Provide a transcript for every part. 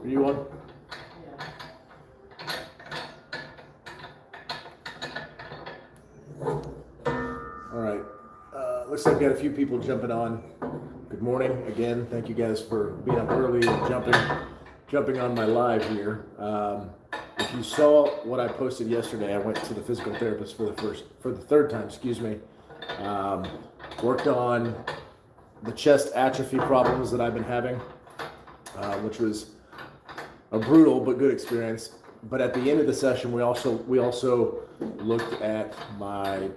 Are you on? All right. Looks like we got a few people jumping on. Good morning again. Thank you guys for being up early and jumping on my live here. If you saw what I posted yesterday, I went to the physical therapist for the third time. Excuse me. Worked on the chest atrophy problems that I've been having, which was a brutal but good experience. But at the end of the session, we also looked at my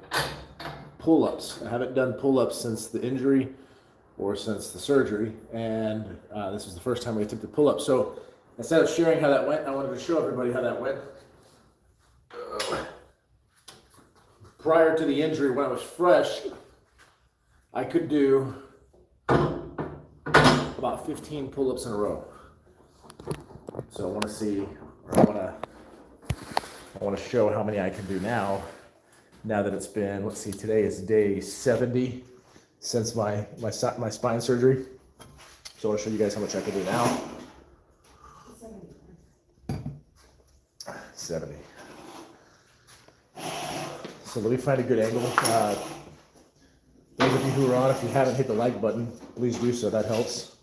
pull-ups. I haven't done pull-ups since the injury or since the surgery, and this was the first time we attempted pull-ups. So instead of sharing how that went, I wanted to show everybody how that went. Prior to the injury, when I was fresh, I could do about 15 pull-ups in a row. So I want to see, or I want to show how many I can do now that it's been, let's see, today is day 70 since my spine surgery. So I want to show you guys how much I can do now. 70. So let me find a good angle. Those of you who are on, if you haven't hit the like button, please do so. That helps.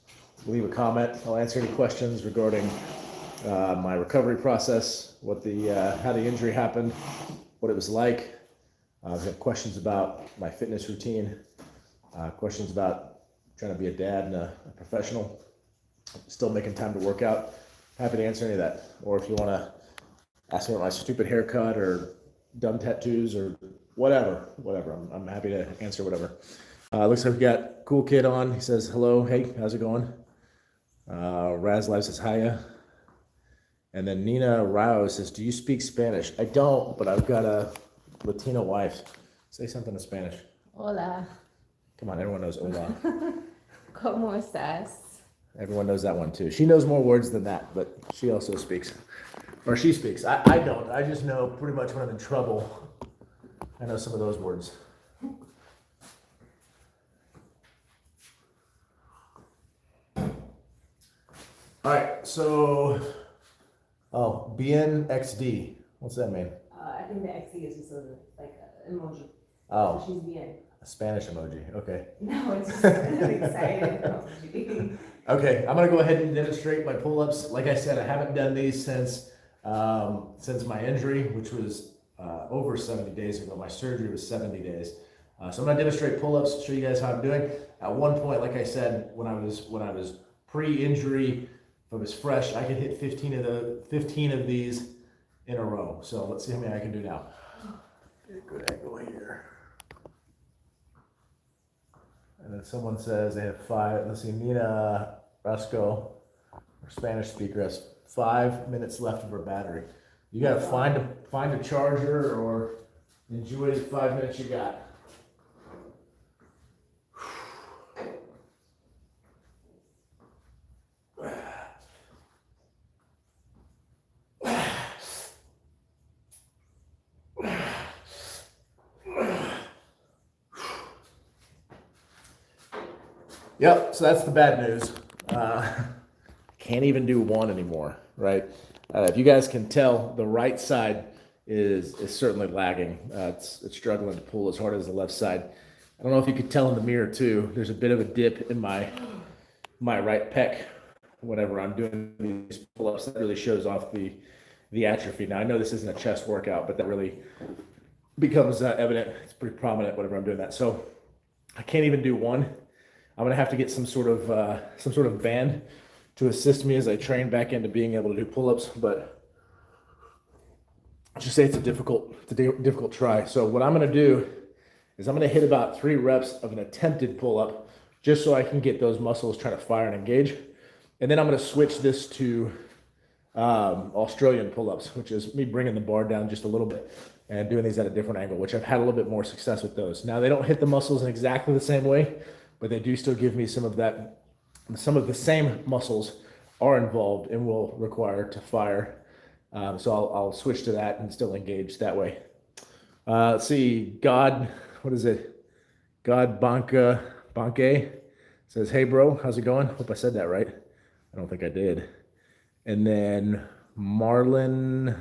Leave a comment. I'll answer any questions regarding my recovery process, how the injury happened, what it was like. If you have questions about my fitness routine, questions about trying to be a dad and a professional, still making time to work out, happy to answer any of that. Or if you want to ask me about my stupid haircut or dumb tattoos or whatever, I'm happy to answer whatever. Looks like we got Cool Kid on. He says, hello, hey, how's it going? Raz Live says, hiya. And then Nina Rao says, do you speak Spanish? I don't, but I've got a Latina wife. Say something in Spanish. Hola. Come on, everyone knows hola. ¿Cómo estás? Everyone knows that one too. She knows more words than that, but she also speaks. Or she speaks. I don't. I just know pretty much when I'm in trouble. I know some of those words. All right, so, BNXD. What's that mean? I think the XD is just an emoji. Oh. So she's bien. A Spanish emoji. Okay. No, it's just an excited emoji. Okay, I'm gonna go ahead and demonstrate my pull-ups. Like I said, I haven't done these since my injury, which was over 70 days ago. My surgery was 70 days. So I'm gonna demonstrate pull-ups, show you guys how I'm doing. At one point, like I said, when I was pre-injury, if I was fresh, I could hit 15 of these in a row. So let's see how many I can do now. Get a good angle here. And then someone says they have 5. Let's see, Nina Rasco, our Spanish speaker, has 5 minutes left of her battery. You gotta find a charger or enjoy the 5 minutes you got. Yep, so that's the bad news. Can't even do one anymore, right? If you guys can tell, the right side is certainly lagging. It's struggling to pull as hard as the left side. I don't know if you could tell in the mirror too. There's a bit of a dip in my right pec whenever I'm doing these pull-ups. That really shows off the atrophy. Now I know this isn't a chest workout, but that really becomes evident. It's pretty prominent whenever I'm doing that. So I can't even do one. I'm gonna have to get some sort of band to assist me as I train back into being able to do pull-ups. But just say it's a difficult try. So what I'm gonna do is I'm gonna hit about 3 reps of an attempted pull-up, just so I can get those muscles trying to fire and engage. And then I'm gonna switch this to Australian pull-ups, which is me bringing the bar down just a little bit and doing these at a different angle, which I've had a little bit more success with those. Now they don't hit the muscles in exactly the same way, but they do still give me some of the same muscles are involved and will require to fire. So I'll switch to that and still engage that way. Let's see, what is it? God Banke says, hey bro, how's it going? Hope I said that right. I don't think I did. And then Marley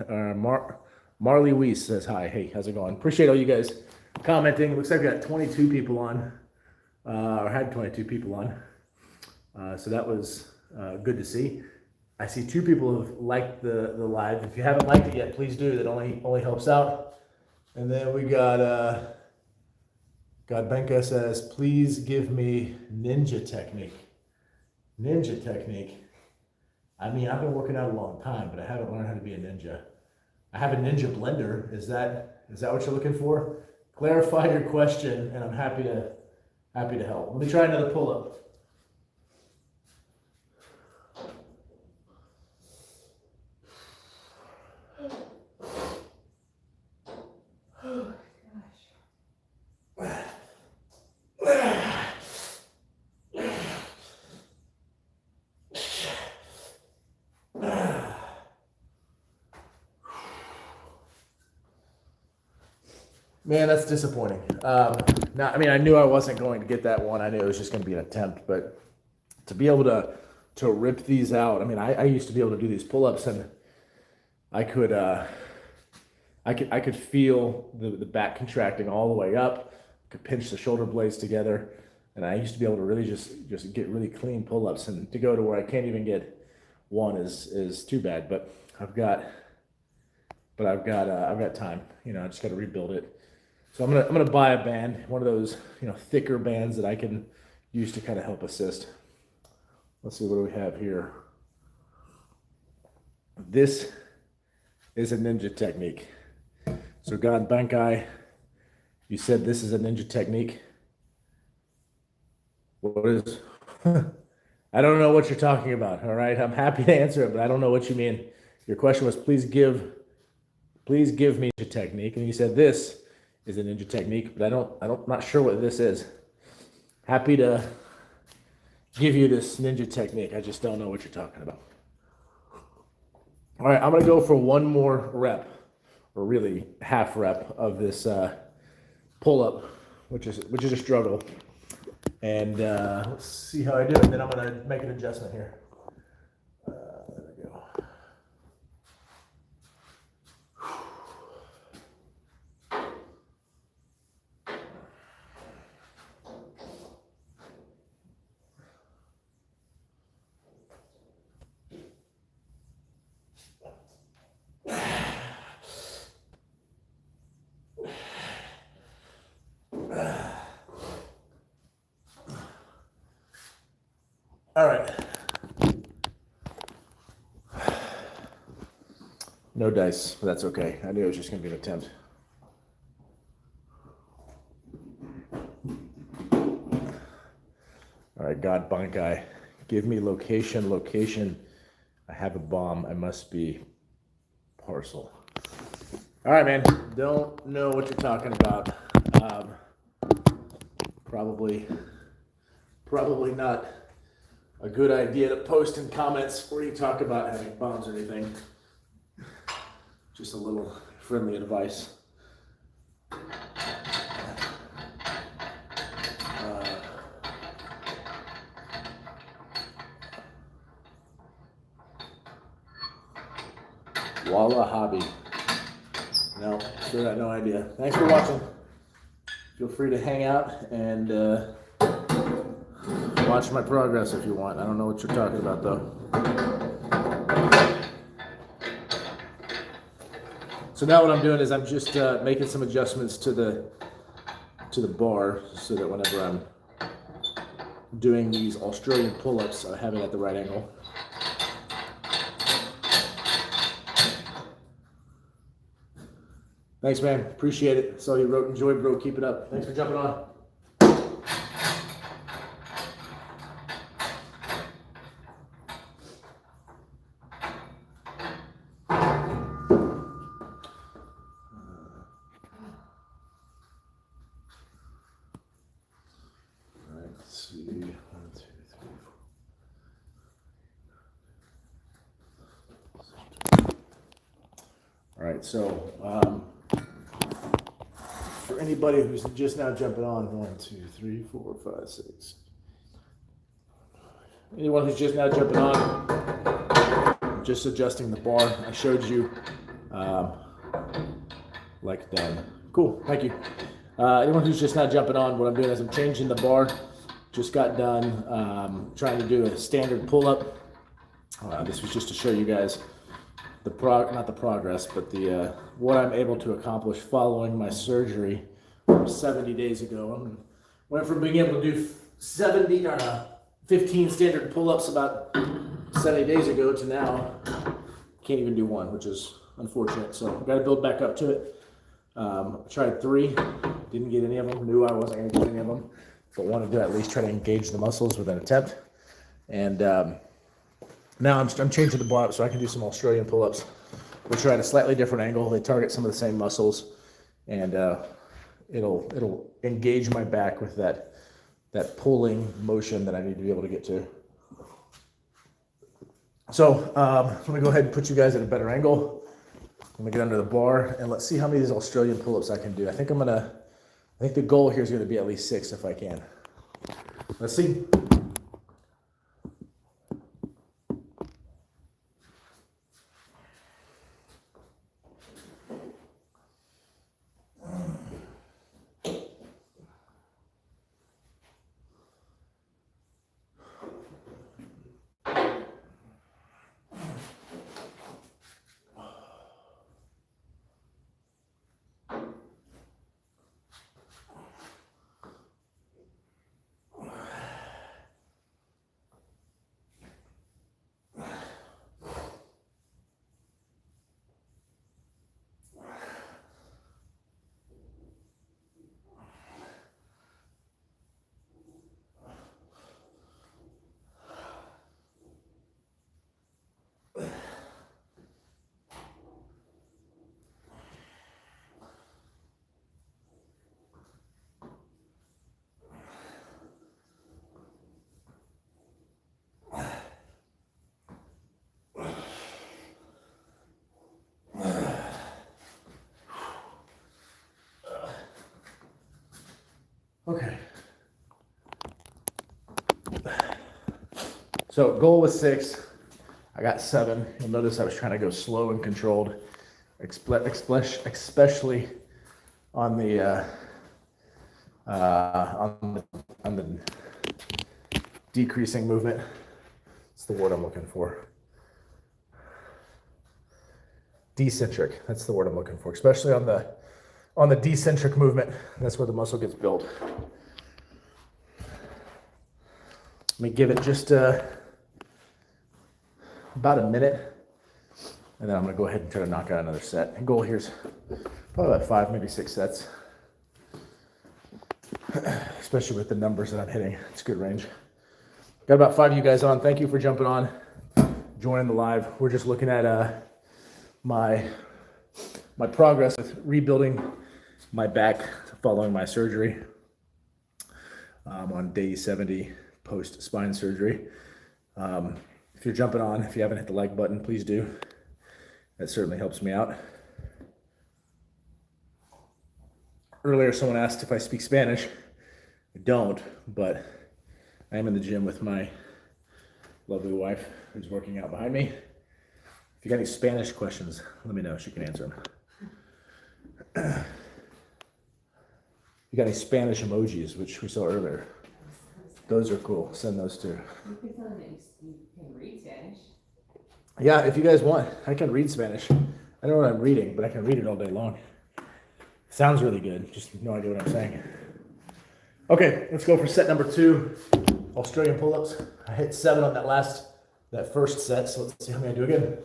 Weiss says hi. Hey, how's it going? Appreciate all you guys commenting. Looks like we got 22 people on, or had 22 people on. So that was good to see. I see 2 people have liked the live. If you haven't liked it yet, please do. That only helps out. And then we got Benka says, please give me ninja technique. Ninja technique. I mean, I've been working out a long time, but I haven't learned how to be a ninja. I have a ninja blender. Is that what you're looking for? Clarify your question, and I'm happy to help. Let me try another pull-up. Oh, gosh. Man, that's disappointing. Now, I mean, I knew I wasn't going to get that one. I knew it was just going to be an attempt, but to be able to rip these out. I mean, I used to be able to do these pull-ups, and I could feel the back contracting all the way up. Could pinch the shoulder blades together, and I used to be able to really just get really clean pull-ups. And to go to where I can't even get one is too bad. But I've got time. You know, I just got to rebuild it. So I'm gonna buy a band, one of those, you know, thicker bands that I can use to kind of help assist. Let's see, what do we have here? This is a ninja technique. So God Bankai, you said this is a ninja technique. What is? I don't know what you're talking about. All right, I'm happy to answer it, but I don't know what you mean. Your question was, please give me a technique, and you said this is a ninja technique, but I'm not sure what this is. Happy to give you this ninja technique. I just don't know what you're talking about. All right, I'm gonna go for one more rep, or really half rep of this pull-up, which is a struggle. And let's see how I do it. Then I'm gonna make an adjustment here. There we go. All right. No dice, but that's okay. I knew it was just going to be an attempt. All right, God Bankai, give me location. I have a bomb. I must be parcel. All right, man. Don't know what you're talking about. Probably not a good idea to post in comments where you talk about having bombs or anything. Just a little friendly advice. Walla hobby. No, still got no idea. Thanks for watching. Feel free to hang out and watch my progress if you want. I don't know what you're talking about though. So now what I'm doing is I'm just making some adjustments to the bar so that whenever I'm doing these Australian pull-ups, I have it at the right angle. Thanks, man. Appreciate it. Saw you wrote, enjoy, bro. Keep it up. Thanks for jumping on. Let's see. 1, 2, 3, 4. All right, so for anybody who's just now jumping on, 1, 2, 3, 4, 5, 6. Anyone who's just now jumping on, just adjusting the bar. I showed you like done. Cool, thank you. Anyone who's just not jumping on, what I'm doing is I'm changing the bar. Just got done trying to do a standard pull-up. This was just to show you guys not the progress, but the what I'm able to accomplish following my surgery 70 days ago. Went from being able to do 15 standard pull-ups about 70 days ago to now can't even do one, which is unfortunate. So I've got to build back up to it. Tried 3, didn't get any of them. Knew I wasn't going to get any of them, but wanted to at least try to engage the muscles with an attempt. And now I'm changing the bar up so I can do some Australian pull-ups, which are at a slightly different angle. They target some of the same muscles, and it'll engage my back with that pulling motion that I need to be able to get to. So let me go ahead and put you guys at a better angle. I'm gonna get under the bar and let's see how many of these Australian pull-ups I can do. I think the goal here is gonna be at least 6 if I can. Let's see. Okay. So goal was 6. I got 7. You'll notice I was trying to go slow and controlled, especially on the decreasing movement. That's the word I'm looking for. Decentric. That's the word I'm looking for, especially on the decentric movement. That's where the muscle gets built. Let me give it just about a minute, and then I'm going to go ahead and try to knock out another set. The goal here is probably about 5, maybe 6 sets, especially with the numbers that I'm hitting. It's good range. Got about 5 of you guys on. Thank you for jumping on, joining the live. We're just looking at my progress with rebuilding my back following my surgery. On day 70 post spine surgery. If you're jumping on, if you haven't hit the like button, please do. That certainly helps me out. Earlier, someone asked if I speak Spanish. I don't, but I am in the gym with my lovely wife who's working out behind me. If you got any Spanish questions, let me know. She can answer them. You got any Spanish emojis, which we saw earlier? Those are cool. Send those too. You can tell them that you can read Spanish. Yeah, if you guys want, I can read Spanish. I don't know what I'm reading, but I can read it all day long. Sounds really good. Just no idea what I'm saying. Okay, let's go for set number 2. Australian pull-ups. I hit 7 on that first set, so let's see how many I do again.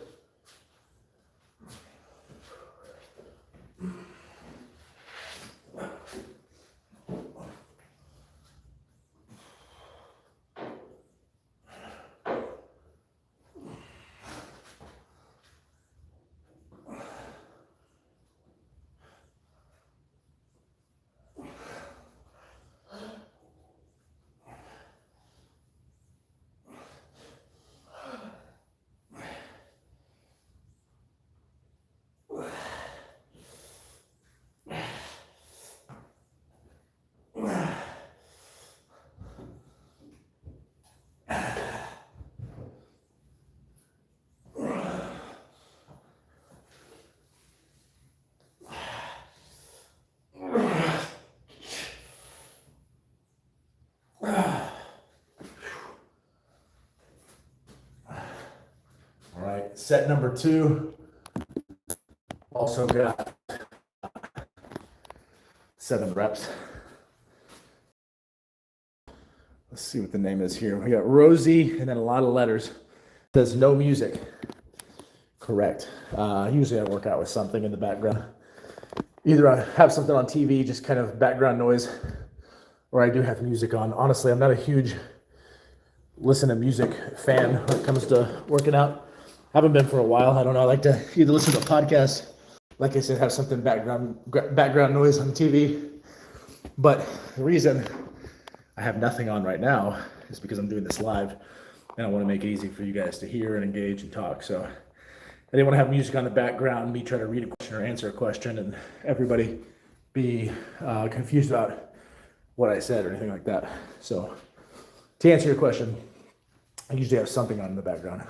right, set number 2. Also got 7 reps. Let's see what the name is here. We got Rosie and then a lot of letters. It says no music. Correct. Usually I work out with something in the background. Either I have something on TV, just kind of background noise, or I do have music on. Honestly, I'm not a huge listen to music fan when it comes to working out. Haven't been for a while. I don't know. I like to either listen to a podcast, like I said, have something background noise on TV. But the reason I have nothing on right now is because I'm doing this live, and I want to make it easy for you guys to hear and engage and talk. So I didn't want to have music on the background, me try to read a question or answer a question, and everybody be confused about what I said or anything like that. So to answer your question, I usually have something on in the background.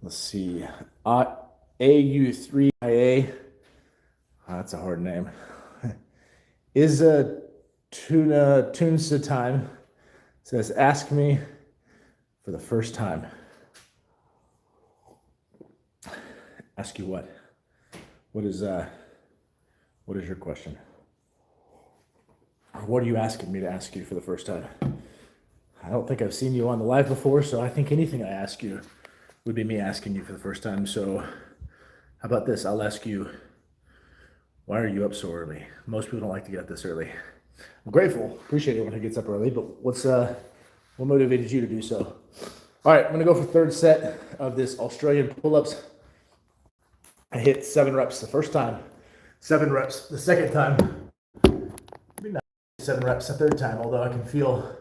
Let's see. AU3IA. That's a hard name. Is a tunes to time. Says, ask me for the first time. Ask you what? What is your question? Or what are you asking me to ask you for the first time? I don't think I've seen you on the live before, so I think anything I ask you would be me asking you for the first time. So how about this? I'll ask you, why are you up so early? Most people don't like to get up this early. I'm grateful, appreciate everyone who gets up early, but what motivated you to do so? All right, I'm gonna go for third set of this Australian pull-ups. I hit 7 reps the first time, 7 reps the second time, maybe not 7 reps the third time, although I can feel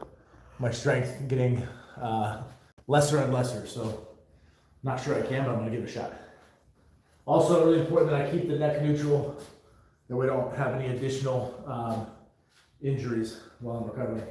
my strength getting lesser and lesser, so not sure I can, but I'm gonna give it a shot. Also, really important that I keep the neck neutral, that we don't have any additional injuries while I'm recovering.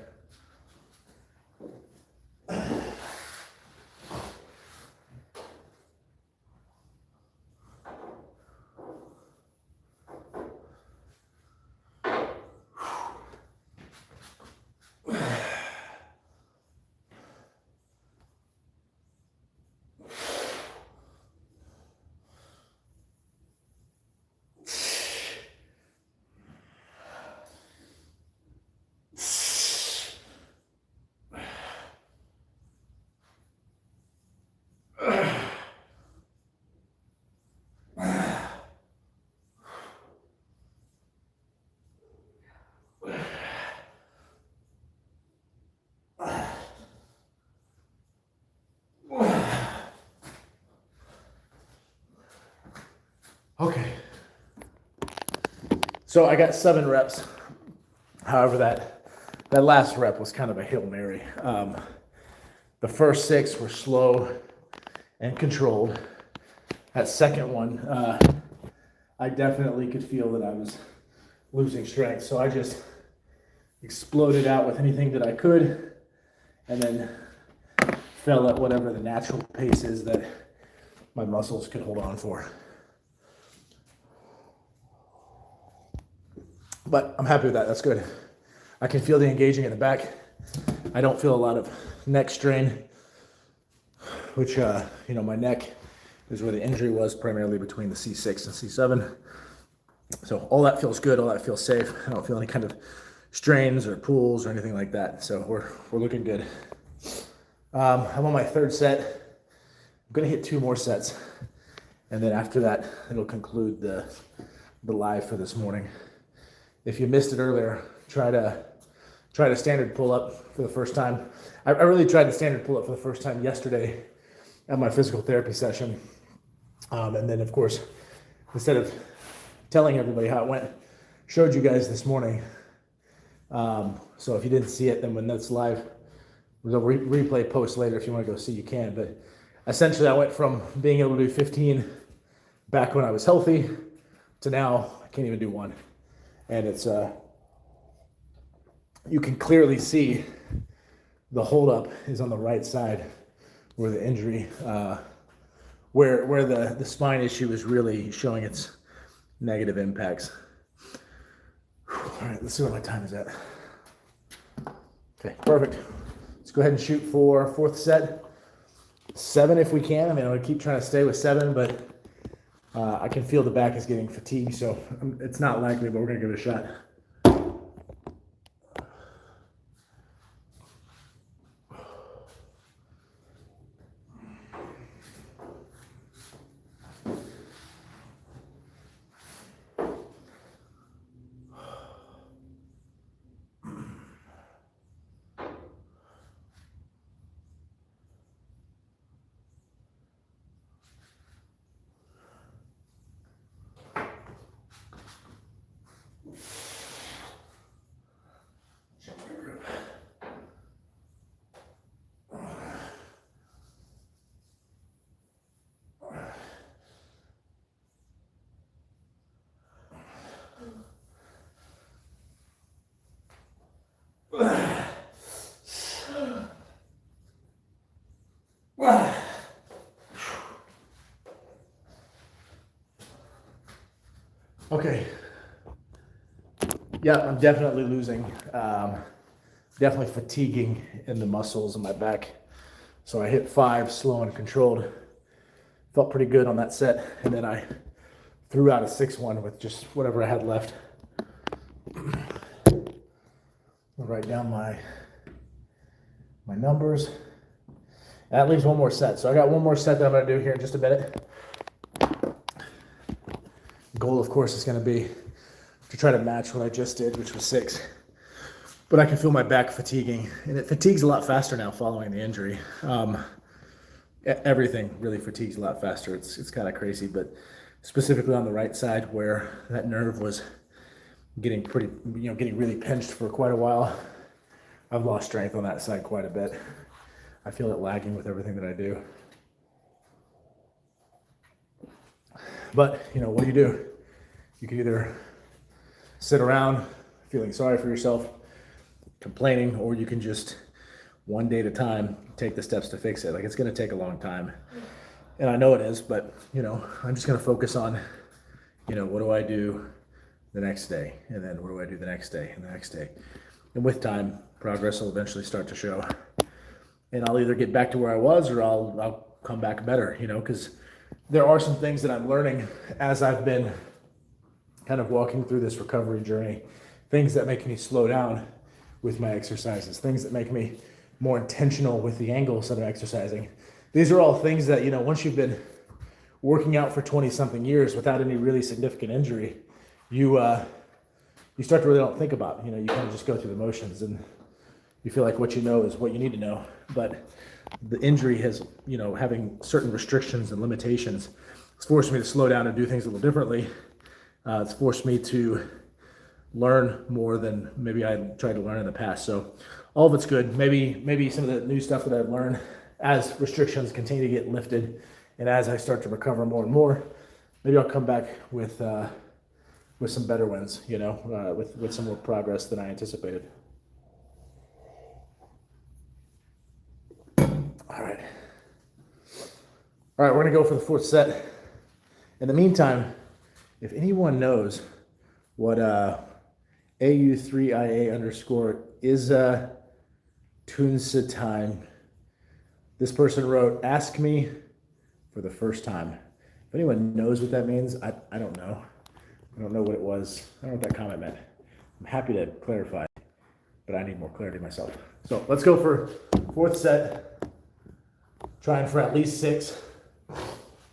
Okay. So I got 7 reps. However, that last rep was kind of a Hail Mary. The first 6 were slow and controlled. That second one, I definitely could feel that I was losing strength. So I just exploded out with anything that I could, and then fell at whatever the natural pace is that my muscles could hold on for. But I'm happy with that. That's good. I can feel the engaging in the back. I don't feel a lot of neck strain, which, my neck is where the injury was, primarily between the C6 and C7. So all that feels good. All that feels safe. I don't feel any kind of strains or pulls or anything like that. So we're looking good. I'm on my 3rd set. I'm going to hit 2 more sets. And then after that, it'll conclude the live for this morning. If you missed it earlier, try to standard pull up for the first time. I really tried the standard pull up for the first time yesterday at my physical therapy session. And then of course, instead of telling everybody how it went, showed you guys this morning. So if you didn't see it, then when that's live, there's a replay post later. If you want to go see, you can. But essentially I went from being able to do 15 back when I was healthy to now I can't even do 1. And it's, you can clearly see the holdup is on the right side where the injury, where the spine issue is really showing its negative impacts. All right, let's see what my time is at. Okay, perfect. Let's go ahead and shoot for fourth set. 7 if we can. I mean, I'm gonna keep trying to stay with 7, but I can feel the back is getting fatigued, so it's not likely, but we're gonna give it a shot. Okay. Yeah, I'm definitely losing. Definitely fatiguing in the muscles in my back. So I hit 5 slow and controlled. Felt pretty good on that set. And then I threw out a 6-1 with just whatever I had left. I'll write down my numbers. That leaves one more set. So I got one more set that I'm going to do here in just a minute. Goal, of course, is going to be to try to match what I just did, which was 6. But I can feel my back fatiguing, and it fatigues a lot faster now following the injury. Everything really fatigues a lot faster. It's kind of crazy, but specifically on the right side where that nerve was getting getting really pinched for quite a while, I've lost strength on that side quite a bit. I feel it lagging with everything that I do. But, what do you do? You can either sit around feeling sorry for yourself, complaining, or you can just one day at a time take the steps to fix it. Like, it's going to take a long time. And I know it is, but, I'm just going to focus on, what do I do the next day? And then what do I do the next day and the next day? And with time, progress will eventually start to show. And I'll either get back to where I was or I'll come back better, because there are some things that I'm learning as I've been kind of walking through this recovery journey, things that make me slow down with my exercises, things that make me more intentional with the angles that I'm exercising. These are all things that, once you've been working out for 20 something years without any really significant injury, you start to really don't think about. You kind of just go through the motions and you feel like what you know is what you need to know. But the injury has, having certain restrictions and limitations, it's forced me to slow down and do things a little differently. It's forced me to learn more than maybe I tried to learn in the past. So all of it's good. Maybe some of the new stuff that I've learned as restrictions continue to get lifted and as I start to recover more and more, maybe I'll come back with some better wins, with some more progress than I anticipated. All right, we're gonna go for the 4th set. In the meantime, if anyone knows what AU3IA_ is Tunsa time, this person wrote, ask me for the first time. If anyone knows what that means, I don't know. I don't know what it was. I don't know what that comment meant. I'm happy to clarify, but I need more clarity myself. So let's go for 4th set. Trying for at least 6.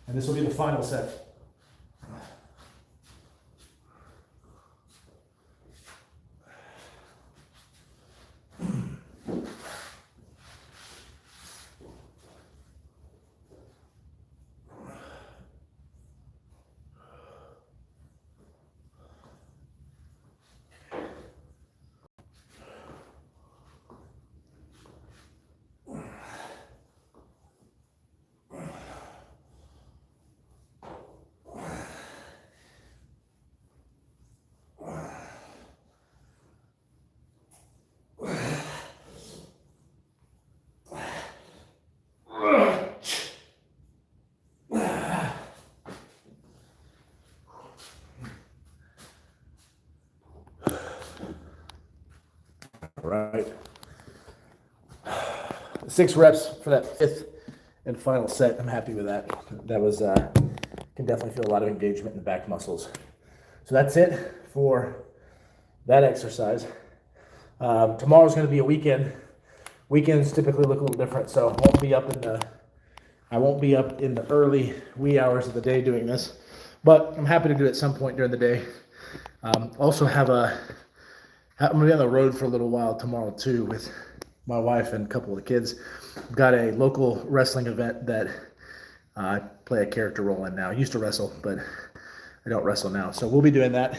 And this will be the final set. Right. 6 reps for that 5th and final set. I'm happy with that. That was, can definitely feel a lot of engagement in the back muscles. So that's it for that exercise. Tomorrow's going to be a weekend. Weekends typically look a little different, so I won't be up in the early wee hours of the day doing this, but I'm happy to do it at some point during the day. Also I'm going to be on the road for a little while tomorrow too with my wife and a couple of the kids. I've got a local wrestling event that I play a character role in now. I used to wrestle, but I don't wrestle now. So we'll be doing that.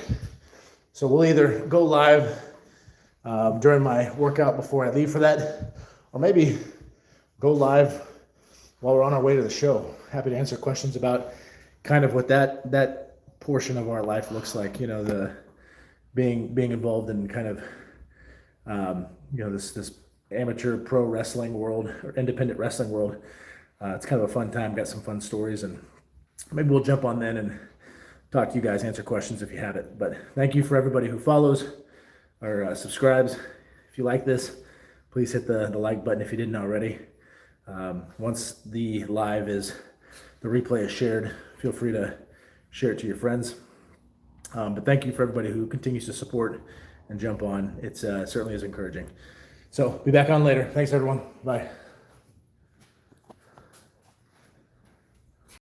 So we'll either go live during my workout before I leave for that, or maybe go live while we're on our way to the show. Happy to answer questions about kind of what that portion of our life looks like. You know, the being involved in kind of this amateur pro wrestling world or independent wrestling world. It's kind of a fun time. Got some fun stories, and maybe we'll jump on then and talk to you guys, answer questions if you have it. But thank you for everybody who follows or subscribes. If you like this, please hit the like button if you didn't already. Once the replay is shared, feel free to share it to your friends. But thank you for everybody who continues to support and jump on. It's certainly is encouraging. So be back on later. Thanks everyone. Bye.